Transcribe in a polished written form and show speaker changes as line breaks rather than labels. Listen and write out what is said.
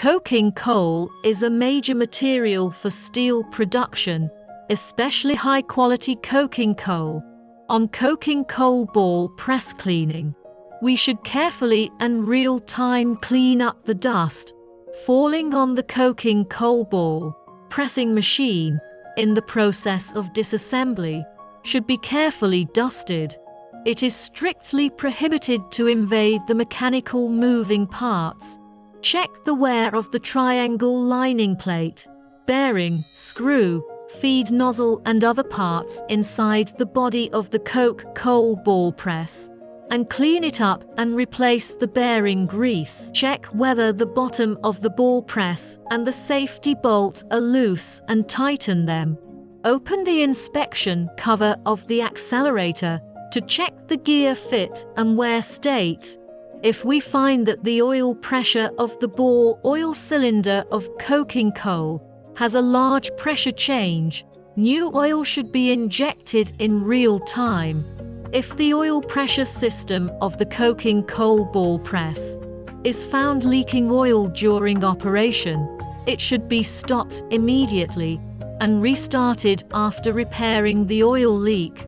Coking coal is a major material for steel production, especially high-quality coking coal. On coking coal ball press cleaning, we should carefully and real-time clean up the dust falling on the coking coal ball. Pressing machine, in the process of disassembly, should be carefully dusted. It is strictly prohibited to invade the mechanical moving parts. Check the wear of the triangle lining plate, bearing, screw, feed nozzle and other parts inside the body of the coke coal ball press, and clean it up and replace the bearing grease. Check whether the bottom of the ball press and the safety bolt are loose and tighten them. Open the inspection cover of the accelerator to check the gear fit and wear state. If we find that the oil pressure of the ball oil cylinder of coking coal has a large pressure change, new oil should be injected in real time. If the oil pressure system of the coking coal ball press is found leaking oil during operation, it should be stopped immediately and restarted after repairing the oil leak.